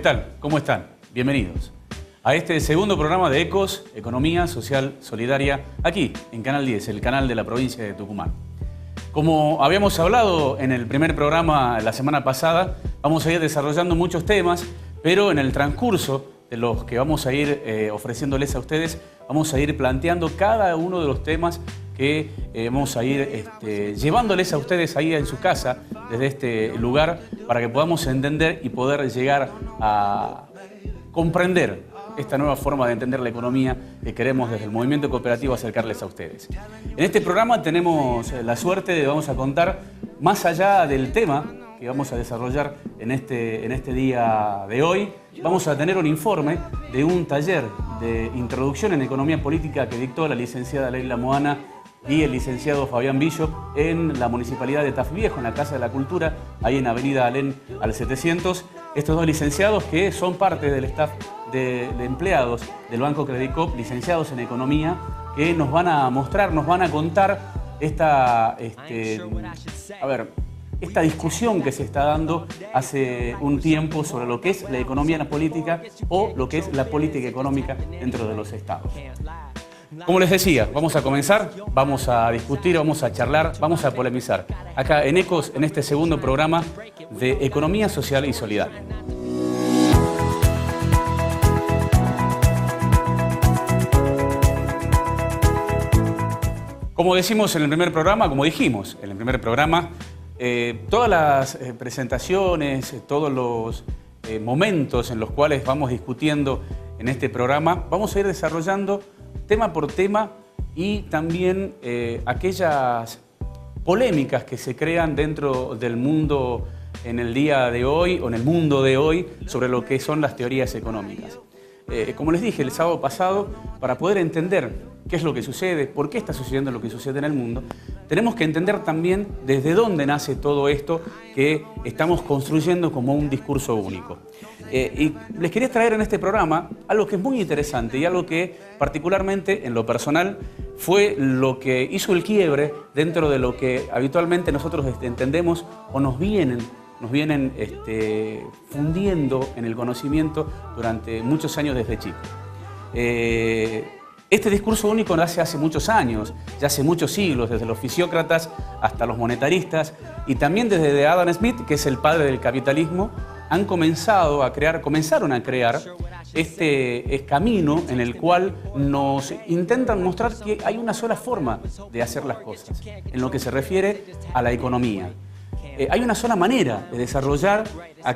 tal? ¿Cómo están? Bienvenidos a este segundo programa de ECOS, Economía Social Solidaria, aquí en Canal 10, el canal de la provincia de Tucumán. Como habíamos hablado en el primer programa la semana pasada, vamos a ir desarrollando muchos temas, pero en el transcurso de los que vamos a ir ofreciéndoles a ustedes, vamos a ir planteando cada uno de los temas que vamos a ir llevándoles a ustedes ahí en su casa, desde este lugar, para que podamos entender y poder llegar a comprender esta nueva forma de entender la economía que queremos desde el movimiento cooperativo acercarles a ustedes. En este programa tenemos la suerte de vamos a contar, más allá del tema que vamos a desarrollar en este día de hoy, vamos a tener un informe de un taller de introducción en economía política que dictó la licenciada Leila Moana y el licenciado Fabián Bishop en la municipalidad de Tafí Viejo, en la Casa de la Cultura, ahí en Avenida Alén al 700. Estos dos licenciados que son parte del staff de empleados del Banco Credicop, licenciados en economía, que nos van a mostrar, nos van a contar esta discusión que se está dando hace un tiempo sobre lo que es la economía política o lo que es la política económica dentro de los estados. Como les decía, vamos a comenzar, vamos a discutir, vamos a charlar, vamos a polemizar. Acá en ECOS, en este segundo programa de Economía Social y Solidaria. Como dijimos en el primer programa, todas las presentaciones, todos los momentos en los cuales vamos discutiendo en este programa, vamos a ir desarrollando tema por tema y también aquellas polémicas que se crean dentro del mundo en el día de hoy o en el mundo de hoy sobre lo que son las teorías económicas. Como les dije el sábado pasado, para poder entender qué es lo que sucede, por qué está sucediendo lo que sucede en el mundo, tenemos que entender también desde dónde nace todo esto que estamos construyendo como un discurso único. Y les quería traer en este programa algo que es muy interesante y algo que particularmente en lo personal fue lo que hizo el quiebre dentro de lo que habitualmente nosotros entendemos o nos vienen fundiendo en el conocimiento durante muchos años desde chico. Este discurso único nace hace muchos años, ya hace muchos siglos, desde los fisiócratas hasta los monetaristas y también desde Adam Smith, que es el padre del capitalismo, comenzaron a crear este camino en el cual nos intentan mostrar que hay una sola forma de hacer las cosas en lo que se refiere a la economía. Hay una sola manera de desarrollar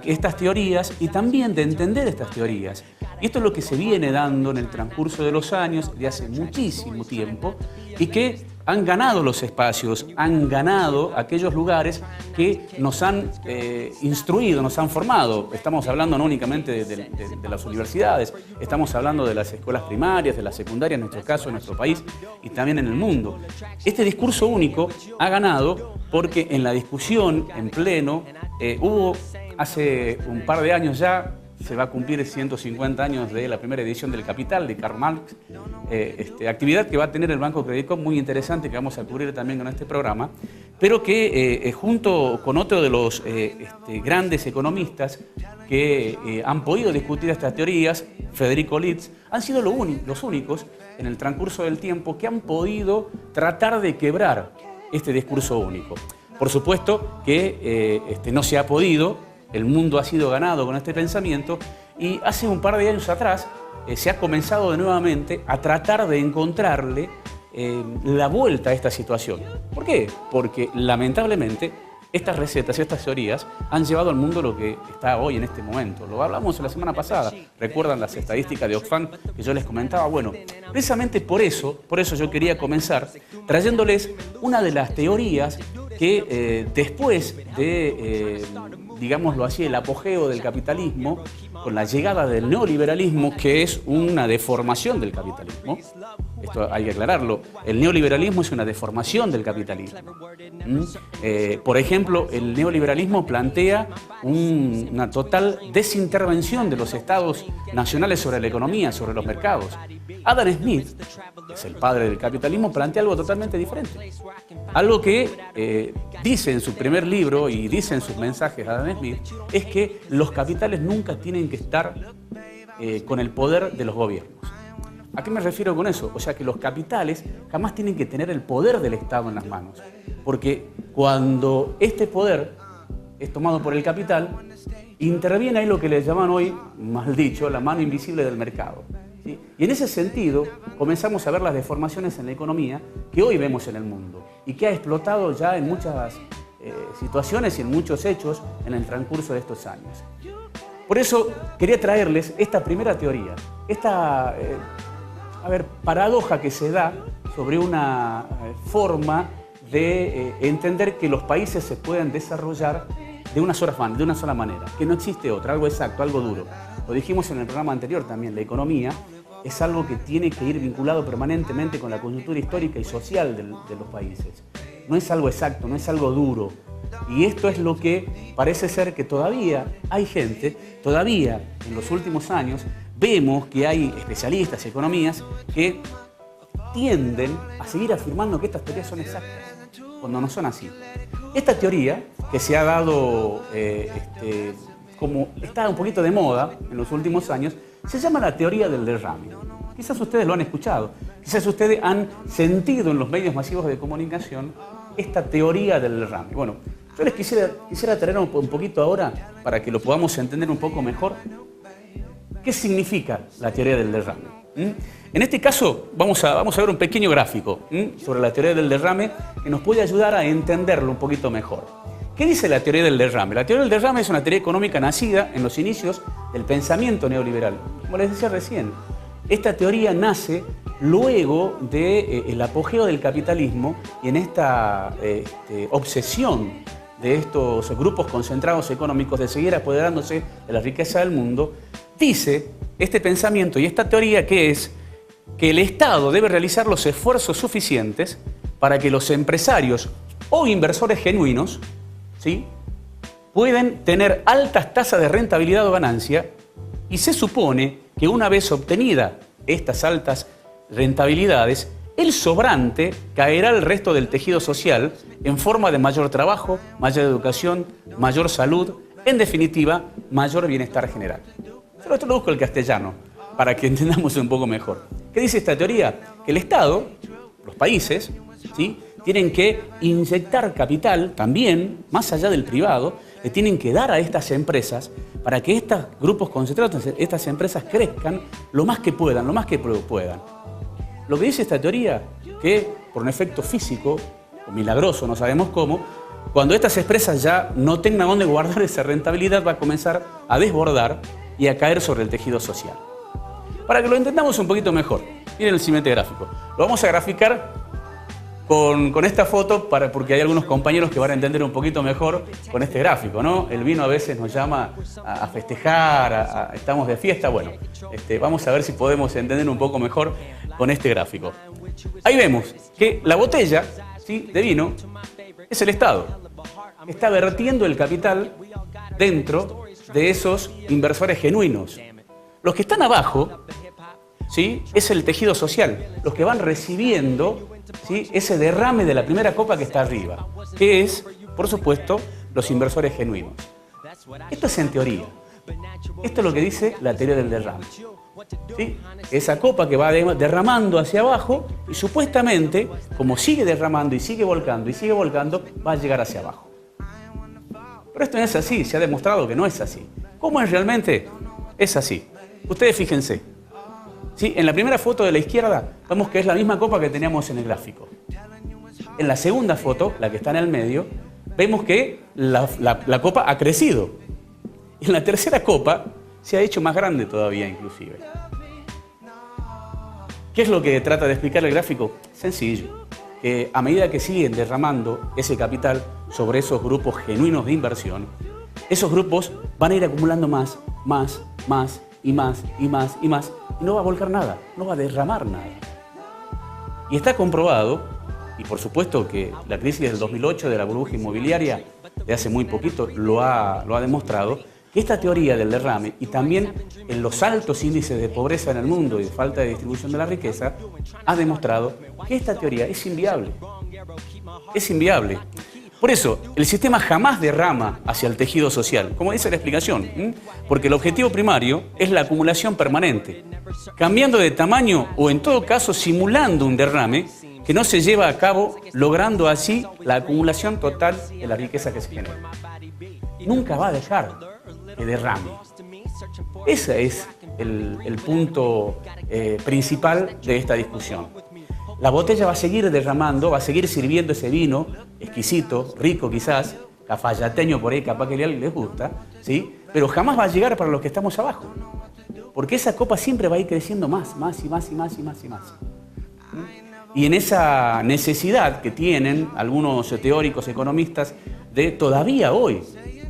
estas teorías y también de entender estas teorías. Y esto es lo que se viene dando en el transcurso de los años, de hace muchísimo tiempo, y que han ganado los espacios, han ganado aquellos lugares que nos han instruido, nos han formado. Estamos hablando no únicamente de las universidades, estamos hablando de las escuelas primarias, de las secundarias, en nuestro caso, en nuestro país y también en el mundo. Este discurso único ha ganado porque en la discusión en pleno hubo hace un par de años ya, se va a cumplir 150 años de la primera edición del Capital de Karl Marx, actividad que va a tener el Banco Credicop muy interesante que vamos a cubrir también con este programa, pero que junto con otro de los grandes economistas que han podido discutir estas teorías, Federico Litz, han sido los únicos en el transcurso del tiempo que han podido tratar de quebrar este discurso único. Por supuesto que no se ha podido. El mundo ha sido ganado con este pensamiento y hace un par de años atrás se ha comenzado de nuevamente a tratar de encontrarle la vuelta a esta situación. ¿Por qué? Porque lamentablemente estas recetas y estas teorías han llevado al mundo lo que está hoy en este momento. Lo hablamos la semana pasada, recuerdan las estadísticas de Oxfam que yo les comentaba. Bueno, precisamente por eso yo quería comenzar trayéndoles una de las teorías que después de, digámoslo así, el apogeo del capitalismo, con la llegada del neoliberalismo, que es una deformación del capitalismo. Esto hay que aclararlo. El neoliberalismo es una deformación del capitalismo. Por ejemplo, el neoliberalismo plantea una total desintervención de los estados nacionales sobre la economía, sobre los mercados. Adam Smith, que es el padre del capitalismo, plantea algo totalmente diferente. Algo que dice en su primer libro y dice en sus mensajes Adam Smith, es que los capitales nunca tienen tienen que estar con el poder de los gobiernos. ¿A qué me refiero con eso? O sea, que los capitales jamás tienen que tener el poder del Estado en las manos. Porque cuando este poder es tomado por el capital, interviene ahí lo que le llaman hoy, mal dicho, la mano invisible del mercado, ¿sí? Y en ese sentido comenzamos a ver las deformaciones en la economía que hoy vemos en el mundo y que ha explotado ya en muchas situaciones y en muchos hechos en el transcurso de estos años. Por eso quería traerles esta primera teoría, esta paradoja que se da sobre una forma de entender que los países se pueden desarrollar de una sola manera, que no existe otra, algo exacto, algo duro. Lo dijimos en el programa anterior también, la economía es algo que tiene que ir vinculado permanentemente con la coyuntura histórica y social de los países. No es algo exacto, no es algo duro. Y esto es lo que parece ser que todavía hay gente, todavía en los últimos años, vemos que hay especialistas, economías, que tienden a seguir afirmando que estas teorías son exactas, cuando no son así. Esta teoría, que se ha dado, como está un poquito de moda en los últimos años, se llama la teoría del derrame. Quizás ustedes lo han escuchado, quizás ustedes han sentido en los medios masivos de comunicación esta teoría del derrame. Bueno, yo les quisiera traer un poquito ahora, para que lo podamos entender un poco mejor, qué significa la teoría del derrame. En este caso vamos a ver un pequeño gráfico sobre la teoría del derrame que nos puede ayudar a entenderlo un poquito mejor. ¿Qué dice la teoría del derrame? La teoría del derrame es una teoría económica nacida en los inicios del pensamiento neoliberal. Como les decía recién, esta teoría nace luego del apogeo del capitalismo y en esta obsesión de estos grupos concentrados económicos de seguir apoderándose de la riqueza del mundo. Dice este pensamiento y esta teoría que es que el Estado debe realizar los esfuerzos suficientes para que los empresarios o inversores genuinos, ¿sí?, pueden tener altas tasas de rentabilidad o ganancia, y se supone que una vez obtenida estas altas rentabilidades, el sobrante caerá al resto del tejido social en forma de mayor trabajo, mayor educación, mayor salud, en definitiva, mayor bienestar general. Se lo traduzco al castellano para que entendamos un poco mejor. ¿Qué dice esta teoría? Que el Estado, los países, ¿sí?, tienen que inyectar capital también, más allá del privado, le tienen que dar a estas empresas para que estos grupos concentrados, estas empresas crezcan lo más que puedan, lo más que puedan. Lo que dice esta teoría, que por un efecto físico, o milagroso, no sabemos cómo, cuando estas empresas ya no tengan dónde guardar esa rentabilidad, va a comenzar a desbordar y a caer sobre el tejido social. Para que lo entendamos un poquito mejor, miren el siguiente gráfico. Lo vamos a graficar con esta foto porque hay algunos compañeros que van a entender un poquito mejor con este gráfico, ¿no? El vino a veces nos llama a festejar, estamos de fiesta. Bueno, vamos a ver si podemos entender un poco mejor con este gráfico. Ahí vemos que la botella, ¿sí?, de vino es el Estado. Está vertiendo el capital dentro de esos inversores genuinos. Los que están abajo, ¿sí?, es el tejido social, los que van recibiendo, ¿sí?, ese derrame de la primera copa que está arriba, que es, por supuesto, los inversores genuinos. Esto es en teoría. Esto es lo que dice la teoría del derrame, ¿sí? Esa copa que va derramando hacia abajo y supuestamente, como sigue derramando y sigue volcando, va a llegar hacia abajo. Pero esto no es así, se ha demostrado que no es así. ¿Cómo es realmente? Es así. Ustedes fíjense. ¿Sí? En la primera foto de la izquierda vemos que es la misma copa que teníamos en el gráfico. En la segunda foto, la que está en el medio, vemos que la copa ha crecido. Y en la tercera copa se ha hecho más grande todavía inclusive. ¿Qué es lo que trata de explicar el gráfico? Sencillo. Que a medida que siguen derramando ese capital sobre esos grupos genuinos de inversión, esos grupos van a ir acumulando más y no va a volcar nada, no va a derramar nada. Y está comprobado, y por supuesto que la crisis del 2008 de la burbuja inmobiliaria de hace muy poquito lo ha demostrado, que esta teoría del derrame y también en los altos índices de pobreza en el mundo y de falta de distribución de la riqueza, ha demostrado que esta teoría es inviable. Es inviable. Por eso, el sistema jamás derrama hacia el tejido social, como dice la explicación, porque el objetivo primario es la acumulación permanente, cambiando de tamaño o en todo caso simulando un derrame que no se lleva a cabo, logrando así la acumulación total de la riqueza que se genera. Nunca va a dejar que derrame. Ese es el punto principal de esta discusión. La botella va a seguir derramando, va a seguir sirviendo ese vino exquisito, rico quizás, cafayateño por ahí, capaz que a alguien les gusta, ¿sí? Pero jamás va a llegar para los que estamos abajo. Porque esa copa siempre va a ir creciendo más y más y más y más y más. Y en esa necesidad que tienen algunos teóricos economistas de todavía hoy,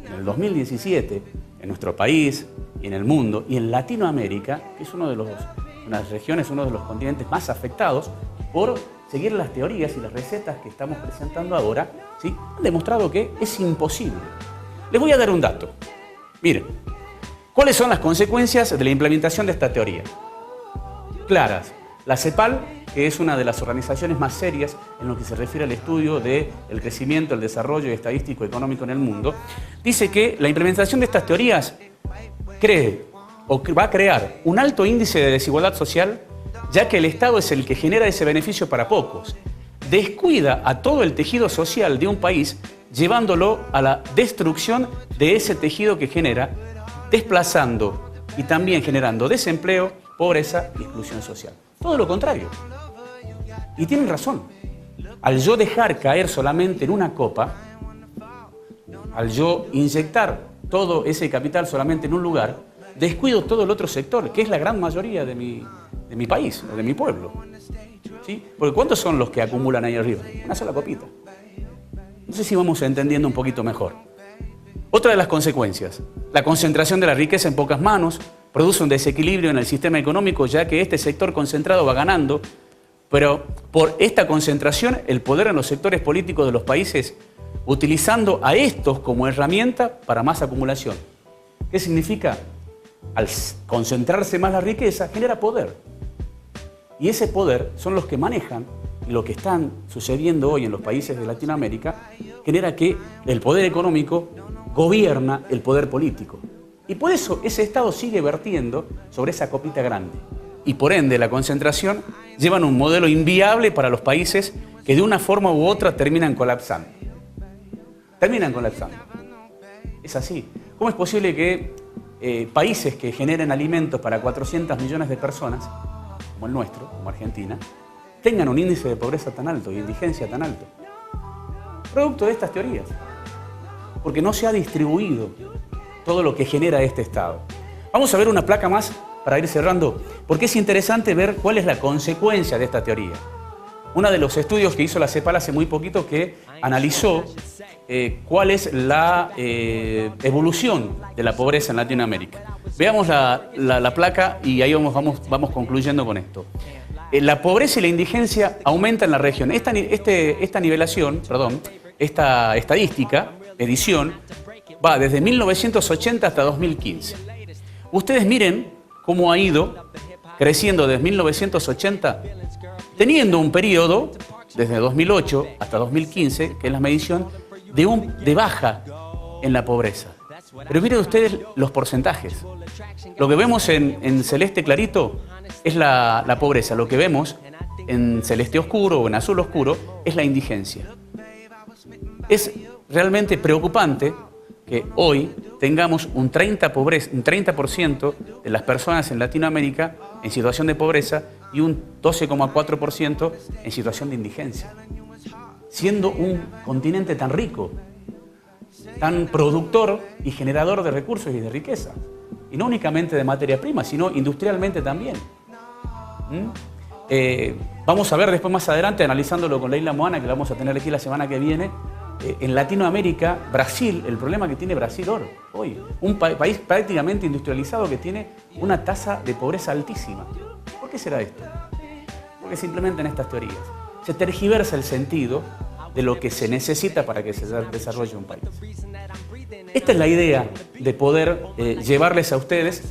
en el 2017, en nuestro país y en el mundo y en Latinoamérica, que es una de las regiones, uno de los continentes más afectados por seguir las teorías y las recetas que estamos presentando ahora, ¿sí? Han demostrado que es imposible. Les voy a dar un dato. Miren, ¿cuáles son las consecuencias de la implementación de esta teoría? Claras. La CEPAL, que es una de las organizaciones más serias en lo que se refiere al estudio del crecimiento, el desarrollo estadístico y económico en el mundo, dice que la implementación de estas teorías va a crear un alto índice de desigualdad social, ya que el Estado es el que genera ese beneficio para pocos. Descuida a todo el tejido social de un país, llevándolo a la destrucción de ese tejido que genera, desplazando y también generando desempleo, pobreza y exclusión social. Todo lo contrario. Y tienen razón. Al yo dejar caer solamente en una copa, al yo inyectar todo ese capital solamente en un lugar, descuido todo el otro sector, que es la gran mayoría de mi país, o de mi pueblo. ¿Sí? Porque ¿cuántos son los que acumulan ahí arriba? Una sola copita. No sé si vamos entendiendo un poquito mejor. Otra de las consecuencias, la concentración de la riqueza en pocas manos, produce un desequilibrio en el sistema económico, ya que este sector concentrado va ganando, pero por esta concentración el poder en los sectores políticos de los países, utilizando a estos como herramienta para más acumulación. ¿Qué significa? Al concentrarse más la riqueza, genera poder. Y ese poder son los que manejan, y lo que están sucediendo hoy en los países de Latinoamérica, genera que el poder económico gobierna el poder político. Y por eso ese Estado sigue vertiendo sobre esa copita grande. Y por ende la concentración llevan un modelo inviable para los países que de una forma u otra terminan colapsando. Es así. ¿Cómo es posible que países que generen alimentos para 400 millones de personas, como el nuestro, como Argentina, tengan un índice de pobreza tan alto y indigencia tan alto? Producto de estas teorías. Porque no se ha distribuido todo lo que genera este Estado. Vamos a ver una placa más para ir cerrando, porque es interesante ver cuál es la consecuencia de esta teoría. Uno de los estudios que hizo la CEPAL hace muy poquito que analizó cuál es la evolución de la pobreza en Latinoamérica. Veamos la placa y ahí vamos concluyendo con esto. La pobreza y la indigencia aumentan en la región. Esta estadística, edición, va desde 1980 hasta 2015. Ustedes miren cómo ha ido creciendo desde 1980, teniendo un periodo desde 2008 hasta 2015, que es la medición, de baja en la pobreza. Pero miren ustedes los porcentajes. Lo que vemos en celeste clarito es la pobreza. Lo que vemos en celeste oscuro o en azul oscuro es la indigencia. Es realmente preocupante que hoy tengamos un 30% de las personas en Latinoamérica en situación de pobreza y un 12,4% en situación de indigencia. Siendo un continente tan rico, tan productor y generador de recursos y de riqueza. Y no únicamente de materia prima, sino industrialmente también. Vamos a ver después más adelante, analizándolo con Leila Moana, que la vamos a tener aquí la semana que viene. En Latinoamérica, Brasil, el problema que tiene Brasil hoy, un país prácticamente industrializado que tiene una tasa de pobreza altísima. ¿Por qué será esto? Porque se implementan estas teorías. Se tergiversa el sentido de lo que se necesita para que se desarrolle un país. Esta es la idea de poder llevarles a ustedes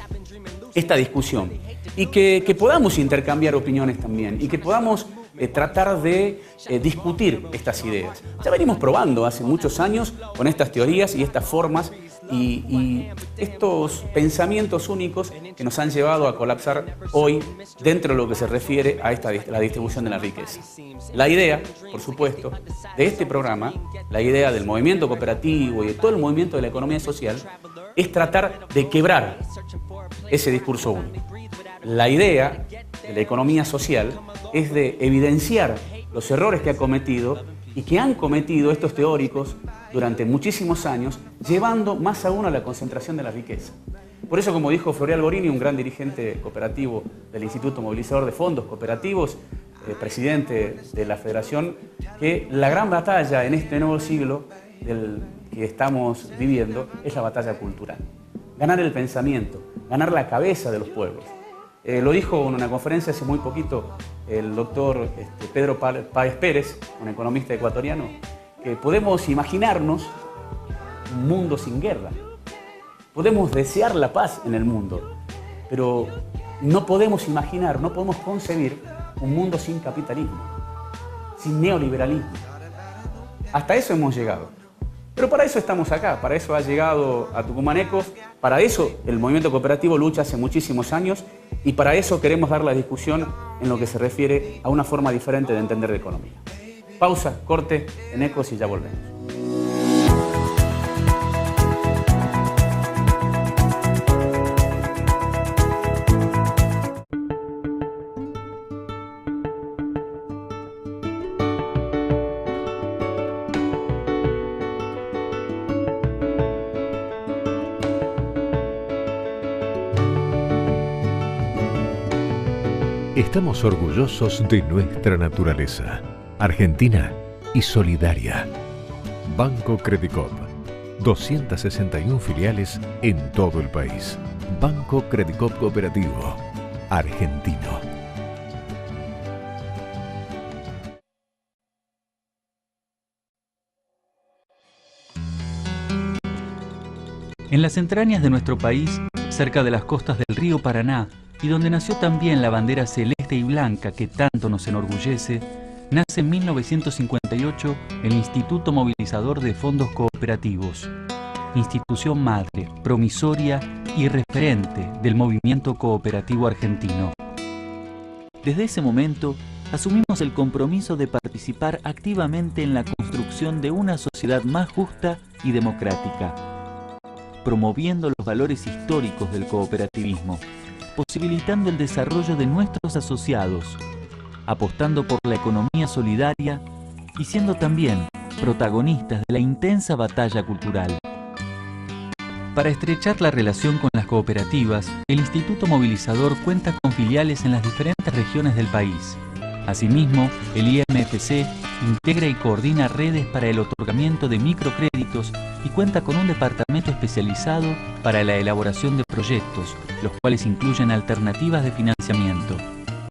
esta discusión y que podamos intercambiar opiniones también y que podamos tratar de discutir estas ideas. Ya venimos probando hace muchos años con estas teorías y estas formas y estos pensamientos únicos que nos han llevado a colapsar hoy dentro de lo que se refiere a la distribución de la riqueza. La idea, por supuesto, de este programa, la idea del movimiento cooperativo y de todo el movimiento de la economía social, es tratar de quebrar ese discurso único. La idea de la economía social es de evidenciar los errores que ha cometido y que han cometido estos teóricos durante muchísimos años, llevando más aún a la concentración de la riqueza. Por eso, como dijo Floreal Gorini, un gran dirigente cooperativo del Instituto Movilizador de Fondos Cooperativos, presidente de la Federación, que la gran batalla en este nuevo siglo del que estamos viviendo es la batalla cultural. Ganar el pensamiento, ganar la cabeza de los pueblos. Lo dijo en una conferencia hace muy poquito el doctor Pedro Páez Pérez, un economista ecuatoriano, que podemos imaginarnos un mundo sin guerra. Podemos desear la paz en el mundo, pero no podemos imaginar, no podemos concebir un mundo sin capitalismo, sin neoliberalismo. Hasta eso hemos llegado. Pero para eso estamos acá, para eso ha llegado a Tucumán Ecos, para eso el movimiento cooperativo lucha hace muchísimos años y para eso queremos dar la discusión en lo que se refiere a una forma diferente de entender la economía. Pausa, corte en Ecos y ya volvemos. Estamos orgullosos de nuestra naturaleza, argentina y solidaria. Banco Credicop, 261 filiales en todo el país. Banco Credicop Cooperativo, argentino. En las entrañas de nuestro país, cerca de las costas del río Paraná, y donde nació también la bandera celeste y blanca que tanto nos enorgullece, nace en 1958 el Instituto Movilizador de Fondos Cooperativos, institución madre, promisoria y referente del movimiento cooperativo argentino. Desde ese momento, asumimos el compromiso de participar activamente en la construcción de una sociedad más justa y democrática, promoviendo los valores históricos del cooperativismo, posibilitando el desarrollo de nuestros asociados, apostando por la economía solidaria y siendo también protagonistas de la intensa batalla cultural. Para estrechar la relación con las cooperativas, el Instituto Movilizador cuenta con filiales en las diferentes regiones del país. Asimismo, el IMFC integra y coordina redes para el otorgamiento de microcréditos y cuenta con un departamento especializado para la elaboración de proyectos, los cuales incluyen alternativas de financiamiento.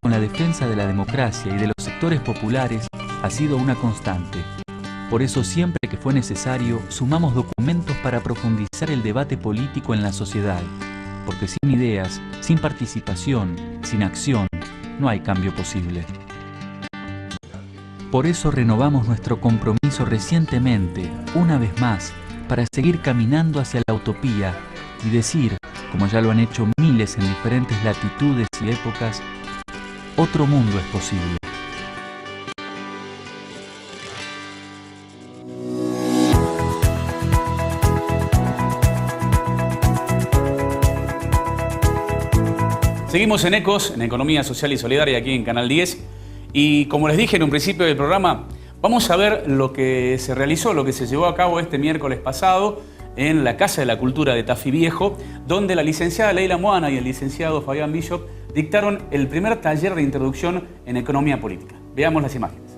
Con la defensa de la democracia y de los sectores populares ha sido una constante. Por eso, siempre que fue necesario, sumamos documentos para profundizar el debate político en la sociedad, porque sin ideas, sin participación, sin acción, no hay cambio posible. Por eso renovamos nuestro compromiso recientemente, una vez más, para seguir caminando hacia la utopía y decir, como ya lo han hecho miles en diferentes latitudes y épocas, otro mundo es posible. Seguimos en Ecos, en Economía Social y Solidaria, aquí en Canal 10. Y como les dije en un principio del programa, vamos a ver lo que se realizó, lo que se llevó a cabo este miércoles pasado en la Casa de la Cultura de Tafí Viejo, donde la licenciada Leila Moana y el licenciado Fabián Bishop dictaron el primer taller de introducción en economía política. Veamos las imágenes.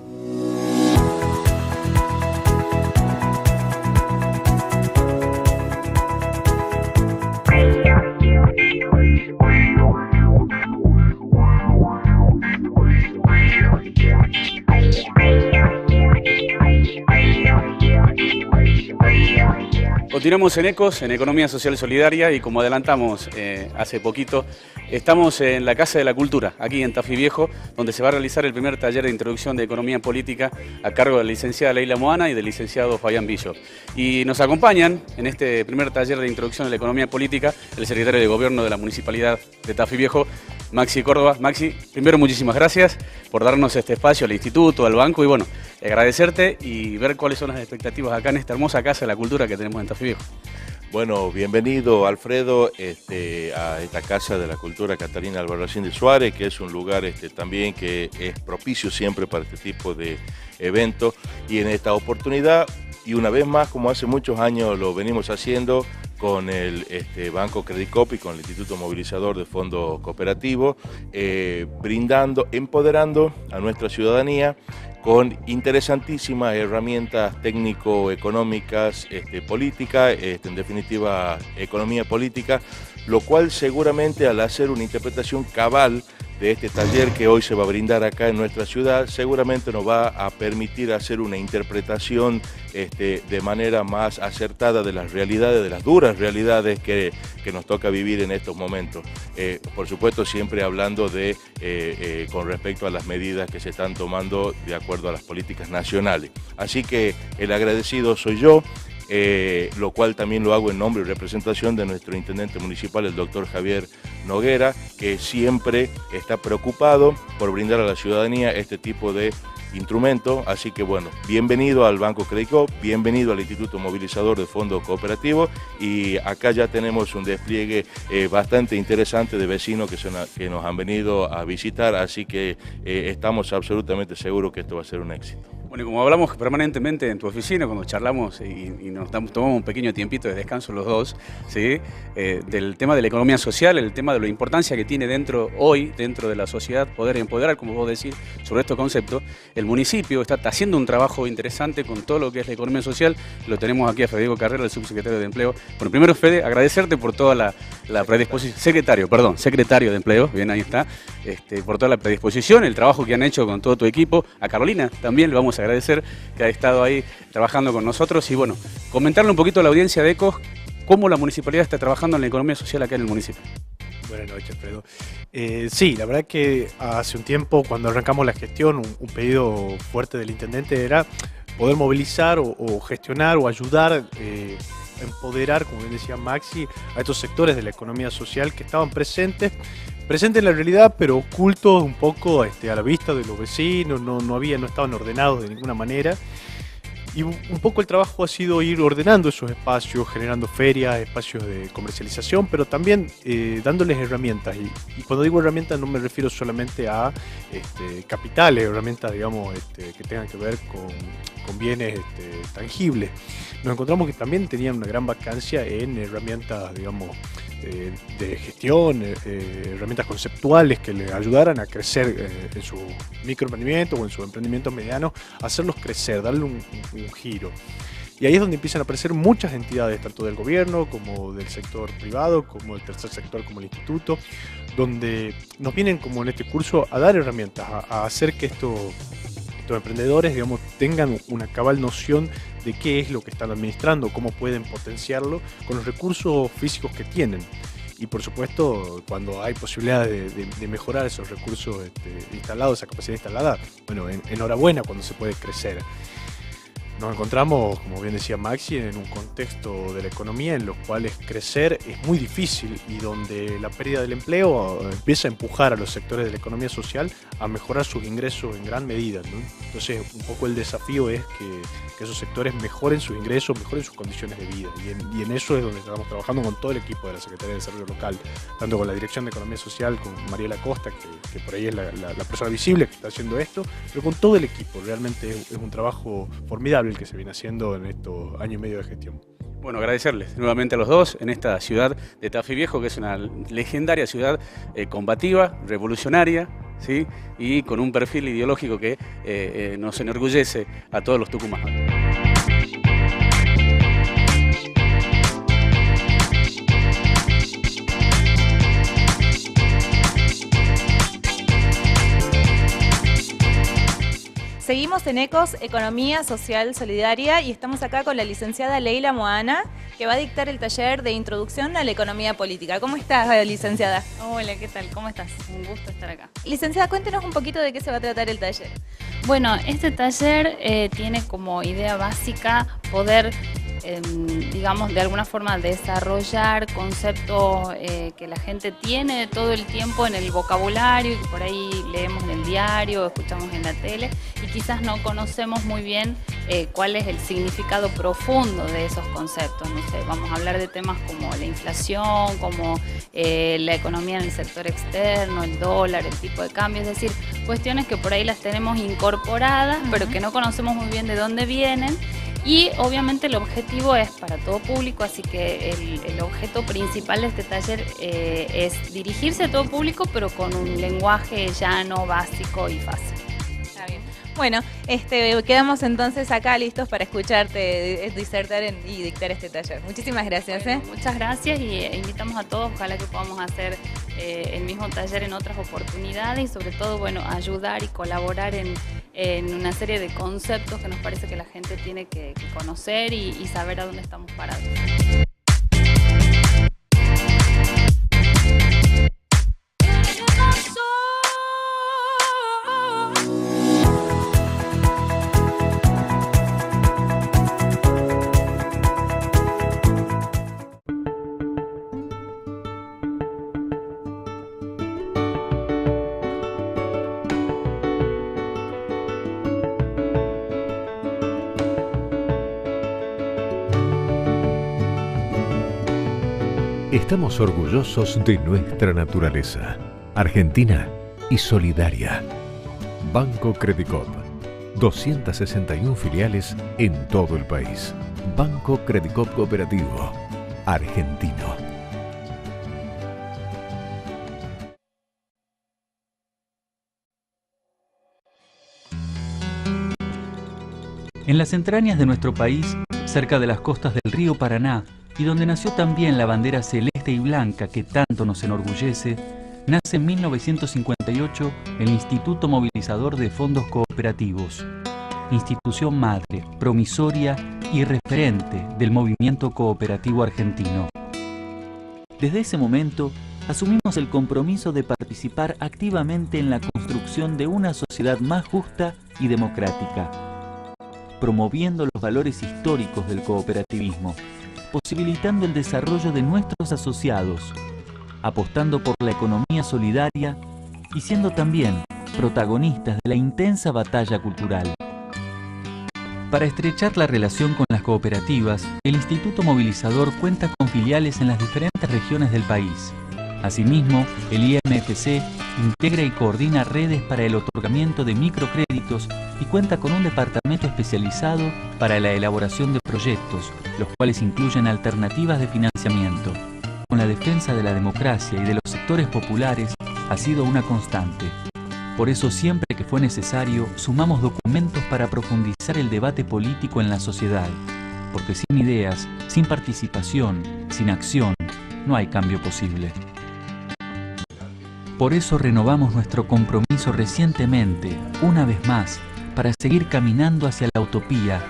Continuamos en Ecos, en Economía Social Solidaria, y como adelantamos hace poquito, estamos en la Casa de la Cultura, aquí en Tafí Viejo, donde se va a realizar el primer taller de introducción de Economía Política a cargo de la licenciada Leila Moana y del licenciado Fabián Bishop. Y nos acompañan en este primer taller de introducción de la Economía Política el secretario de Gobierno de la Municipalidad de Tafí Viejo, Maxi Córdoba. Maxi, primero muchísimas gracias por darnos este espacio al Instituto, al Banco, y bueno, agradecerte y ver cuáles son las expectativas acá en esta hermosa Casa de la Cultura que tenemos en Tafí Viejo. Bueno, bienvenido Alfredo a esta Casa de la Cultura Catalina Albarracín de Suárez, que es un lugar también que es propicio siempre para este tipo de eventos, y en esta oportunidad, y una vez más, como hace muchos años lo venimos haciendo, con el Banco Credicop y con el Instituto Movilizador de Fondo Cooperativo, empoderando a nuestra ciudadanía con interesantísimas herramientas técnico-económicas, políticas, en definitiva economía política, lo cual seguramente al hacer una interpretación cabal de este taller que hoy se va a brindar acá en nuestra ciudad, seguramente nos va a permitir hacer una interpretación de manera más acertada de las realidades, de las duras realidades que nos toca vivir en estos momentos. Por supuesto, siempre hablando con respecto a las medidas que se están tomando de acuerdo a las políticas nacionales. Así que el agradecido soy yo. Lo cual también lo hago en nombre y representación de nuestro intendente municipal, el doctor Javier Noguera, que siempre está preocupado por brindar a la ciudadanía este tipo de instrumento. Así que bueno, bienvenido al Banco Credicop, bienvenido al Instituto Movilizador de Fondo Cooperativo, y acá ya tenemos un despliegue bastante interesante de vecinos que nos han venido a visitar, así que estamos absolutamente seguros que esto va a ser un éxito. Bueno, y como hablamos permanentemente en tu oficina, cuando charlamos y nos tomamos un pequeño tiempito de descanso los dos, ¿sí? Del tema de la economía social, el tema de la importancia que tiene hoy dentro de la sociedad, poder empoderar, como vos decís, sobre estos conceptos. El municipio está haciendo un trabajo interesante con todo lo que es la economía social. Lo tenemos aquí a Federico Carrera, el subsecretario de Empleo. Bueno, primero, Fede, agradecerte por toda la predisposición, secretario de Empleo, bien, ahí está, por toda la predisposición, el trabajo que han hecho con todo tu equipo. A Carolina también le vamos a agradecer que ha estado ahí trabajando con nosotros, y bueno, comentarle un poquito a la audiencia de Ecos cómo la municipalidad está trabajando en la economía social acá en el municipio. Buenas noches, Alfredo. Sí, la verdad que hace un tiempo, cuando arrancamos la gestión, un pedido fuerte del intendente era poder movilizar o gestionar o ayudar a empoderar, como bien decía Maxi, a estos sectores de la economía social que estaban presentes en la realidad, pero ocultos un poco a la vista de los vecinos, no estaban ordenados de ninguna manera. Y un poco el trabajo ha sido ir ordenando esos espacios, generando ferias, espacios de comercialización, pero también dándoles herramientas. Y cuando digo herramientas no me refiero solamente a capitales, herramientas, digamos, que tengan que ver con bienes tangibles. Nos encontramos que también tenían una gran vacancia en herramientas, digamos, de gestión, herramientas conceptuales que les ayudaran a crecer en su microemprendimiento o en sus emprendimientos medianos, hacerlos crecer, darle un giro. Y ahí es donde empiezan a aparecer muchas entidades, tanto del gobierno como del sector privado, como del tercer sector, como el instituto, donde nos vienen, como en este curso, a dar herramientas, a hacer que estos emprendedores, digamos, tengan una cabal noción de qué es lo que están administrando, cómo pueden potenciarlo con los recursos físicos que tienen. Y por supuesto, cuando hay posibilidad de mejorar esos recursos instalados, esa capacidad instalada, bueno, enhorabuena cuando se puede crecer. Nos encontramos, como bien decía Maxi, en un contexto de la economía en los cuales crecer es muy difícil y donde la pérdida del empleo empieza a empujar a los sectores de la economía social a mejorar sus ingresos en gran medida, ¿no? Entonces, un poco el desafío es que esos sectores mejoren sus ingresos, mejoren sus condiciones de vida. Y en eso es donde estamos trabajando con todo el equipo de la Secretaría de Desarrollo Local, tanto con la Dirección de Economía Social, con Mariela Costa, que por ahí es la persona visible que está haciendo esto, pero con todo el equipo. Realmente es un trabajo formidable el que se viene haciendo en estos años y medio de gestión. Bueno, agradecerles nuevamente a los dos en esta ciudad de Tafí Viejo, que es una legendaria ciudad combativa, revolucionaria, ¿sí? Y con un perfil ideológico que nos enorgullece a todos los tucumanos. Seguimos en Ecos, Economía Social Solidaria, y estamos acá con la licenciada Leila Moana, que va a dictar el taller de Introducción a la Economía Política. ¿Cómo estás, licenciada? Hola, ¿qué tal? ¿Cómo estás? Un gusto estar acá. Licenciada, cuéntenos un poquito de qué se va a tratar el taller. Bueno, este taller tiene como idea básica poder, digamos, de alguna forma desarrollar conceptos que la gente tiene todo el tiempo en el vocabulario y que por ahí leemos en el diario, escuchamos en la tele y quizás no conocemos muy bien cuál es el significado profundo de esos conceptos. No sé, vamos a hablar de temas como la inflación, como la economía en el sector externo, el dólar, el tipo de cambio, es decir, cuestiones que por ahí las tenemos incorporadas, pero que no conocemos muy bien de dónde vienen. Y obviamente el objetivo es para todo público, así que el objeto principal de este taller es dirigirse a todo público, pero con un lenguaje llano, básico y fácil. Está bien. Bueno, quedamos entonces acá listos para escucharte disertar y dictar este taller. Muchísimas gracias. Bueno, muchas gracias y invitamos a todos, ojalá que podamos hacer el mismo taller en otras oportunidades y sobre todo, bueno, ayudar y colaborar en una serie de conceptos que nos parece que la gente tiene que conocer y saber a dónde estamos parados. Estamos orgullosos de nuestra naturaleza, argentina y solidaria. Banco Credicop, 261 filiales en todo el país. Banco Credicop Cooperativo, argentino. En las entrañas de nuestro país, cerca de las costas del río Paraná, y donde nació también la bandera celeste y blanca que tanto nos enorgullece, nace en 1958 el Instituto Movilizador de Fondos Cooperativos, institución madre, promisoria y referente del movimiento cooperativo argentino. Desde ese momento, asumimos el compromiso de participar activamente en la construcción de una sociedad más justa y democrática, promoviendo los valores históricos del cooperativismo, posibilitando el desarrollo de nuestros asociados, apostando por la economía solidaria y siendo también protagonistas de la intensa batalla cultural. Para estrechar la relación con las cooperativas, el Instituto Movilizador cuenta con filiales en las diferentes regiones del país. Asimismo, el IMFC integra y coordina redes para el otorgamiento de microcréditos y cuenta con un departamento especializado para la elaboración de proyectos, los cuales incluyen alternativas de financiamiento. Con la defensa de la democracia y de los sectores populares ha sido una constante. Por eso siempre que fue necesario, sumamos documentos para profundizar el debate político en la sociedad, porque sin ideas, sin participación, sin acción, no hay cambio posible. Por eso renovamos nuestro compromiso recientemente, una vez más, para seguir caminando hacia la utopía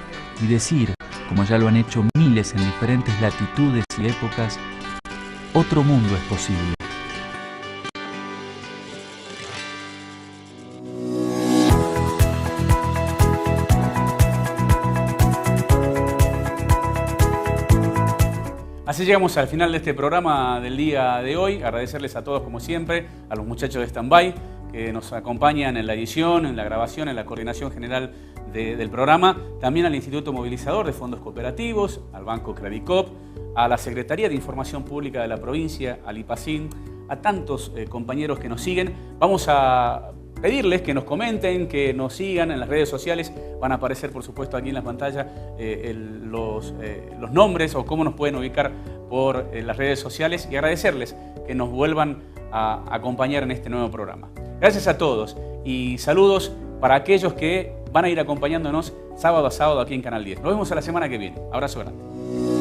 y decir, como ya lo han hecho miles en diferentes latitudes y épocas, otro mundo es posible. Así llegamos al final de este programa del día de hoy. Agradecerles a todos como siempre, a los muchachos de Standby que nos acompañan en la edición, en la grabación, en la coordinación general del programa. También al Instituto Movilizador de Fondos Cooperativos, al Banco Credicop, a la Secretaría de Información Pública de la provincia, al IPACIN, a tantos compañeros que nos siguen. Vamos a pedirles que nos comenten, que nos sigan en las redes sociales. Van a aparecer, por supuesto, aquí en la pantalla los nombres o cómo nos pueden ubicar por las redes sociales y agradecerles que nos vuelvan a acompañar en este nuevo programa. Gracias a todos y saludos para aquellos que van a ir acompañándonos sábado a sábado aquí en Canal 10. Nos vemos a la semana que viene. Abrazo grande.